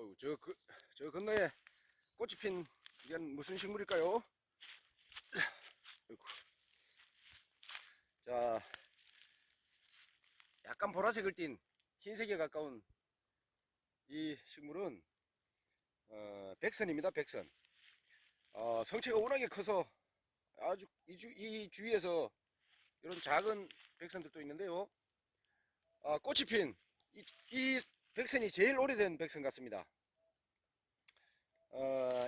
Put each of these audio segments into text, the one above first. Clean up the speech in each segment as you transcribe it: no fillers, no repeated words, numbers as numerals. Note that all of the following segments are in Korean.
아유, 저 건너에 꽃이 핀, 이건 무슨 식물일까요? 아이고. 자, 약간 보라색을 띤 흰색에 가까운 이 식물은, 백선입니다, 백선. 성체가 워낙에 커서 아주 이 주위에서 이런 작은 백선들도 있는데요. 꽃이 핀, 이 백선이 제일 오래된 백선 같습니다.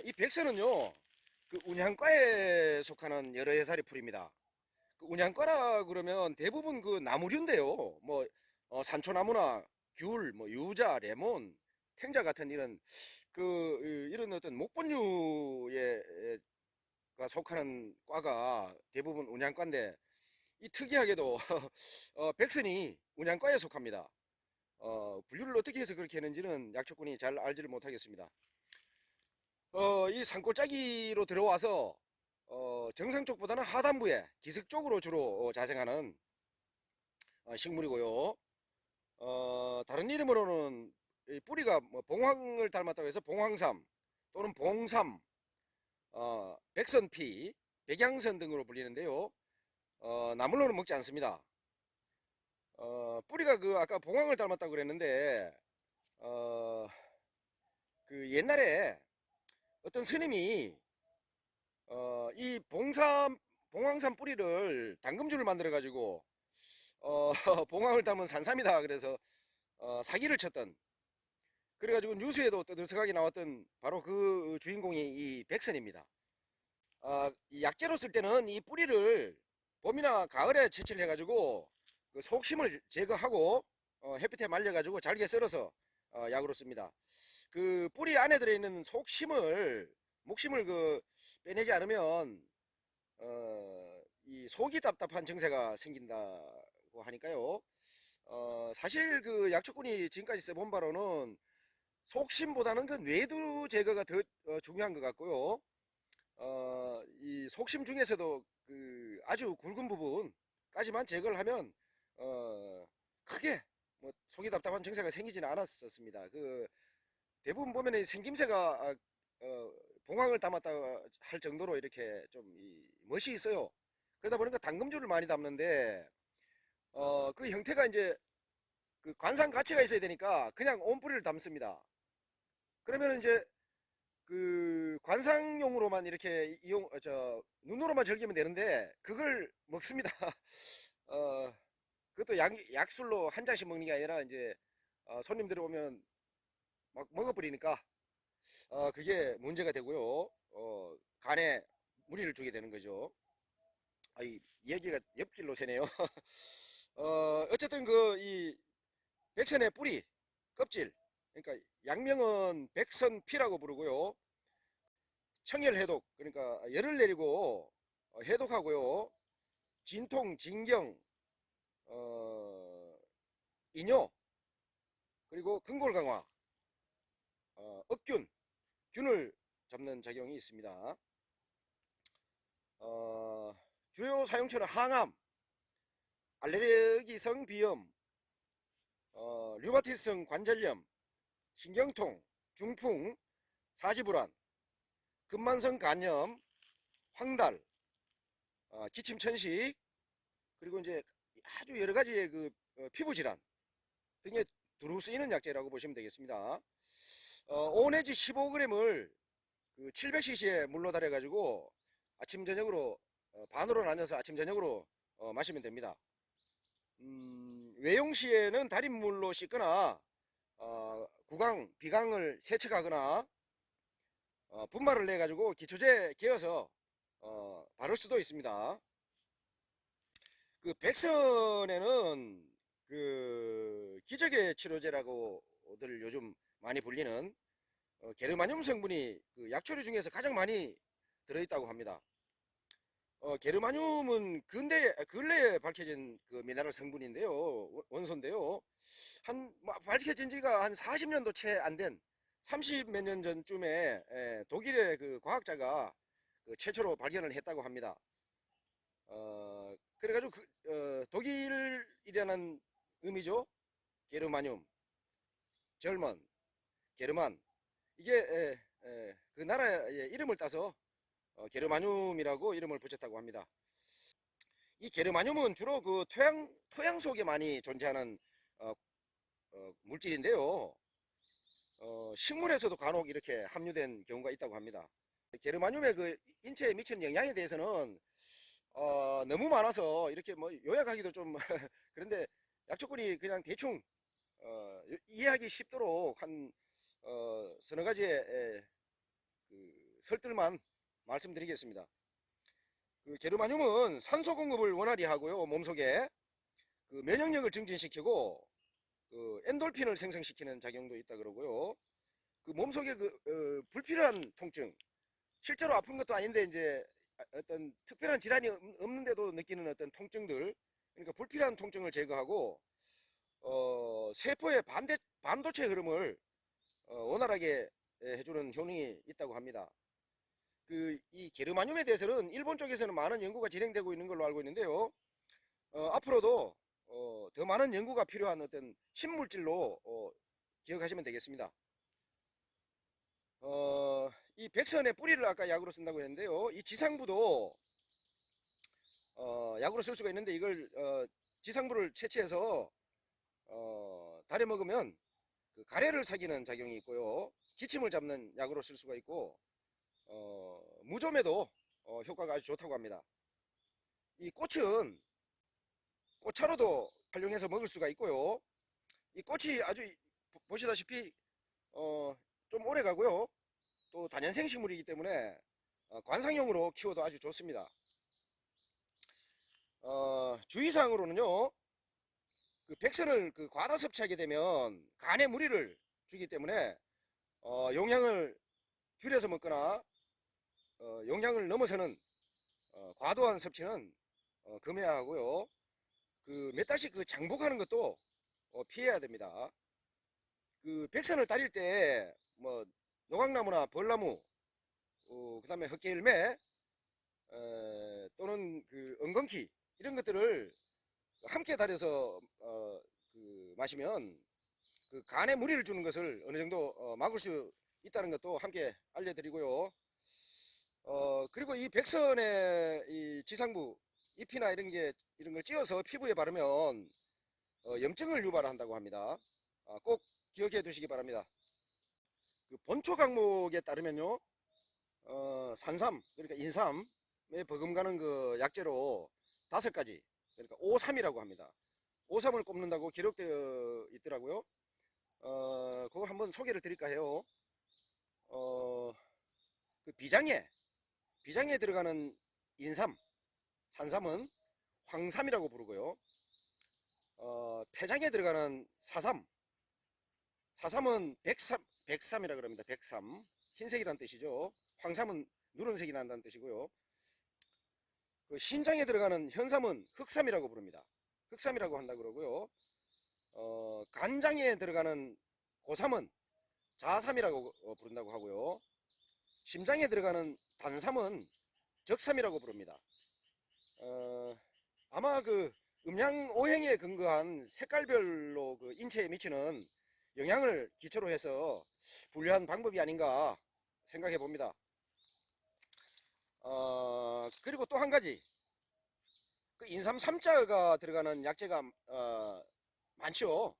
이 백선은요, 그 운양과에 속하는 여러 해살의 풀입니다. 그 운양과라 그러면 대부분 그 나무류인데요. 뭐 산초나무나 귤, 뭐 유자, 레몬, 탱자 같은 이런 어떤 목본류에 가 속하는 과가 대부분 운양과인데, 이 특이하게도 백선이 운양과에 속합니다. 분류를 어떻게 해서 그렇게 했는지는 약초꾼이 잘 알지를 못하겠습니다. 이 산골짜기로 들어와서 정상 쪽보다는 하단부에 기슭 쪽으로 주로 자생하는 식물이고요. 다른 이름으로는 이 뿌리가 뭐 봉황을 닮았다고 해서 봉황삼 또는 봉삼, 백선피, 백양선 등으로 불리는데요. 나물로는 먹지 않습니다. 뿌리가 그 아까 봉황을 닮았다고 그랬는데, 어, 그 옛날에 어떤 스님이 이 봉황산 뿌리를 당금주를 만들어 가지고 봉황을 담은 산삼이다 그래서 사기를 쳤던, 그래가지고 뉴스에도 떠들썩하게 나왔던 바로 그 주인공이 이 백선입니다. 이 약재로 쓸 때는 이 뿌리를 봄이나 가을에 채취를 해가지고 그 속심을 제거하고 햇빛에 말려가지고 잘게 썰어서 약으로 씁니다. 그 뿌리 안에 들어있는 목심을 빼내지 않으면 이 속이 답답한 증세가 생긴다고 하니까요. 사실 그 약초꾼이 지금까지 써본 바로는 속심보다는 그 뇌두 제거가 더 중요한 것 같고요. 이 속심 중에서도 그 아주 굵은 부분까지만 제거를 하면 크게 뭐 속이 답답한 증세가 생기지는 않았었습니다. 그 대부분 보면 이 생김새가 봉황을 담았다 할 정도로 이렇게 좀 멋이 있어요. 그러다 보니까 당금주를 많이 담는데, 그 형태가 이제 그 관상 가치가 있어야 되니까 그냥 온 뿌리를 담습니다. 그러면 이제 그 관상용으로만 이렇게 눈으로만 즐기면 되는데 그걸 먹습니다. 어, 그것도 약술로 한 장씩 먹는 게 아니라 이제 손님들이 오면 막 먹어버리니까 그게 문제가 되고요. 간에 무리를 주게 되는 거죠. 이 얘기가 옆길로 새네요. 어쨌든 이 백선의 뿌리, 껍질, 그러니까 약명은 백선피라고 부르고요. 청열해독, 그러니까 열을 내리고 해독하고요. 진통, 진경, 이뇨, 그리고 근골 강화, 억균, 균을 잡는 작용이 있습니다. 주요 사용처는 항암, 알레르기성 비염, 류마티성 관절염, 신경통, 중풍, 사지불안, 근만성 간염, 황달, 기침 천식, 그리고 이제 아주 여러 가지의 피부 질환 등에 두루 쓰이는 약재라고 보시면 되겠습니다. 5 내지 15g을 그 700cc에 물로 달여 가지고 아침 저녁으로 반으로 나눠서 아침 저녁으로 마시면 됩니다. 외용 시에는 달인물로 씻거나 비강을 세척하거나 분말을 내 가지고 기초제 개어서 바를 수도 있습니다. 그 백선에는 그 기적의 치료제라고들 요즘 많이 불리는 게르마늄 성분이 그 약초류 중에서 가장 많이 들어있다고 합니다. 게르마늄은 근래에 밝혀진 그 미네랄 성분인데요, 원소인데요. 밝혀진 지가 한 40년도 채 안 된 30 몇 년 전쯤에 독일의 그 과학자가 그 최초로 발견을 했다고 합니다. 그래가지고 독일이라는 의미죠. 게르마늄, 젊은, 게르만. 이게 그 나라의 이름을 따서 게르마늄이라고 이름을 붙였다고 합니다. 이 게르마늄은 주로 그 토양 속에 많이 존재하는 어, 물질인데요. 식물에서도 간혹 이렇게 함유된 경우가 있다고 합니다. 게르마늄의 그 인체에 미치는 영향에 대해서는 너무 많아서 이렇게 뭐 요약하기도 좀 그런데 약초꾼이 그냥 대충 이해하기 쉽도록 한 서너 가지의 그 설들만 말씀드리겠습니다. 그 게르마늄은 산소 공급을 원활히 하고요, 몸속에 그 면역력을 증진시키고 그 엔돌핀을 생성시키는 작용도 있다 그러고요. 그 몸속에 그 불필요한 통증, 실제로 아픈 것도 아닌데 이제 어떤 특별한 질환이 없는데도 느끼는 어떤 통증들, 그러니까 불필요한 통증을 제거하고 세포의 반도체 흐름을 원활하게 해주는 효능이 있다고 합니다. 그 이 게르마늄에 대해서는 일본 쪽에서는 많은 연구가 진행되고 있는 걸로 알고 있는데요. 앞으로도 더 많은 연구가 필요한 어떤 신물질로 기억하시면 되겠습니다. 이 백선의 뿌리를 아까 약으로 쓴다고 했는데요. 이 지상부도 약으로 쓸 수가 있는데 이걸 지상부를 채취해서 달여 먹으면 그 가래를 사귀는 작용이 있고요. 기침을 잡는 약으로 쓸 수가 있고 무좀에도 효과가 아주 좋다고 합니다. 이 꽃은 꽃차로도 활용해서 먹을 수가 있고요. 이 꽃이 아주 보시다시피 좀 오래 가고요. 또 다년생 식물이기 때문에 관상용으로 키워도 아주 좋습니다. 주의사항으로는요, 그 백선을 그 과다 섭취하게 되면 간에 무리를 주기 때문에 용량을 줄여서 먹거나 용량을 넘어서는 과도한 섭취는 금해야 하고요. 그 몇 달씩 그 장복하는 것도 피해야 됩니다. 그 백선을 따릴 때 뭐 노각나무나 벌나무, 그다음에 헛개열매 또는 그 엉겅퀴 이런 것들을 함께 달여서 그 마시면 그 간에 무리를 주는 것을 어느 정도 막을 수 있다는 것도 함께 알려드리고요. 그리고 이 백선의 이 지상부 잎이나 이런 걸 찧어서 피부에 바르면 염증을 유발한다고 합니다. 꼭 기억해 두시기 바랍니다. 그 본초 강목에 따르면요, 산삼 그러니까 인삼에 버금가는 그 약재로 5가지, 그러니까 오삼이라고 합니다. 오삼을 꼽는다고 기록되어 있더라고요. 그거 한번 소개를 드릴까 해요. 그 비장에 들어가는 인삼, 산삼은 황삼이라고 부르고요. 폐장에 들어가는 사삼은 백삼이라 그럽니다. 백삼, 흰색이란 뜻이죠. 황삼은 누런색이 난다는 뜻이고요. 그 신장에 들어가는 현삼은 흑삼이라고 부릅니다. 흑삼이라고 한다 그러고요. 간장에 들어가는 고삼은 자삼이라고 부른다고 하고요. 심장에 들어가는 단삼은 적삼이라고 부릅니다. 아마 그 음양 오행에 근거한 색깔별로 그 인체에 미치는 영향을 기초로 해서 분류한 방법이 아닌가 생각해 봅니다. 그리고 또 한 가지, 그 인삼 삼자가 들어가는 약재가 많죠.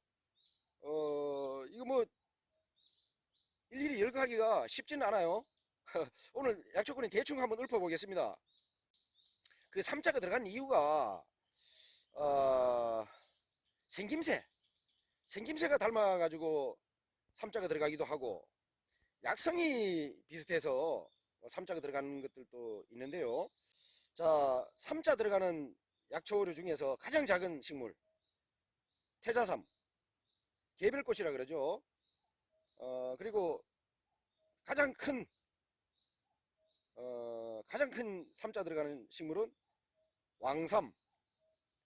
이거 뭐 일일이 열거하기가 쉽지는 않아요. 오늘 약초꾼이 대충 한번 읊어보겠습니다. 그 삼자가 들어간 이유가 어, 생김새 생김새가 닮아가지고 삼자가 들어가기도 하고, 약성이 비슷해서 삼자가 들어가는 것들도 있는데요. 자, 삼자 들어가는 약초류 중에서 가장 작은 식물 태자삼, 개별꽃이라 그러죠. 그리고 가장 큰 가장 큰 삼자 들어가는 식물은 왕삼.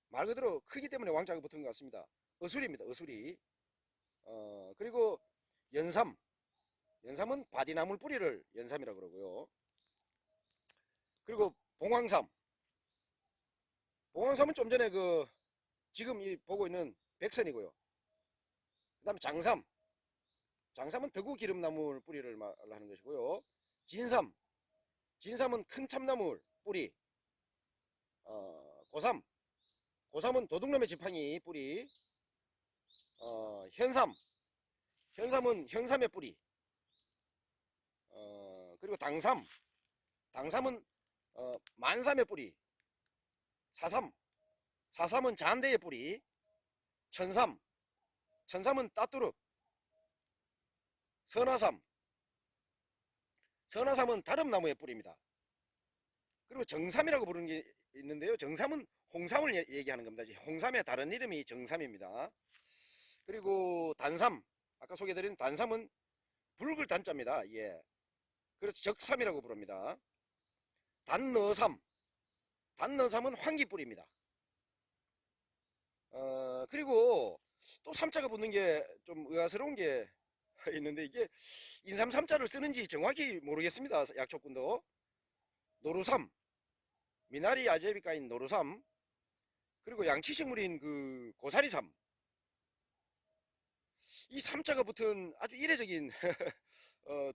말 그대로 크기 때문에 왕자가 붙은 것 같습니다. 어수리입니다. 어수리. 그리고 연삼. 연삼은 바디나물 뿌리를 연삼이라고 그러고요. 그리고 봉황삼. 봉황삼은 좀 전에 그 지금 이 보고 있는 백선이고요. 그 다음에 장삼. 장삼은 대구 기름나물 뿌리를 말하는 것이고요. 진삼, 진삼은 큰 참나물 뿌리. 고삼, 고삼은 도둑놈의 지팡이 뿌리. 현삼, 현삼은 현삼의 뿌리. 그리고 당삼, 당삼은 만삼의 뿌리. 사삼, 사삼은 잔대의 뿌리. 천삼, 천삼은 따뚜릅. 선화삼, 선화삼은 다름나무의 뿌리입니다. 그리고 정삼이라고 부르는 게 있는데요. 정삼은 홍삼을 얘기하는 겁니다. 홍삼의 다른 이름이 정삼입니다. 그리고 단삼, 아까 소개해드린 단삼은 붉을 단자입니다. 예. 그래서 적삼이라고 부릅니다. 단너삼, 단너삼은 황기뿌리입니다. 그리고 또 삼자가 붙는 게 좀 의아스러운 게 있는데, 이게 인삼 삼자를 쓰는지 정확히 모르겠습니다. 약초꾼도. 노루삼, 미나리 아제비카인 노루삼, 그리고 양치식물인 그 고사리삼. 이 삼자가 붙은 아주 이례적인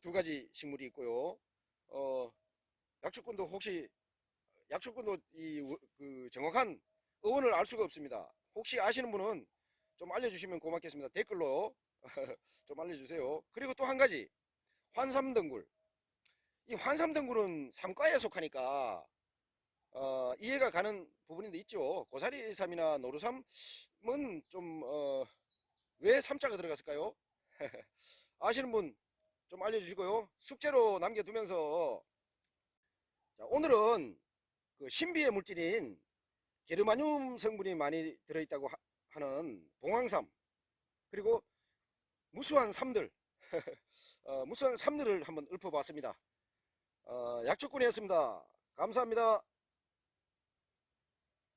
두 가지 식물이 있고요. 약초꾼도 혹시 약초꾼도 그 정확한 어원을 알 수가 없습니다. 혹시 아시는 분은 좀 알려주시면 고맙겠습니다. 댓글로 좀 알려주세요. 그리고 또 한 가지, 환삼덩굴. 이 환삼덩굴은 삼과에 속하니까 이해가 가는 부분인데 있죠. 고사리삼이나 노루삼은 좀 왜 삼자가 들어갔을까요? 아시는 분 좀 알려주시고요. 숙제로 남겨두면서, 자, 오늘은 그 신비의 물질인 게르마늄 성분이 많이 들어있다고 하는 봉황삼, 그리고 무수한 삼들 무수한 삼들을 한번 읊어봤습니다. 약초꾼이었습니다. 감사합니다.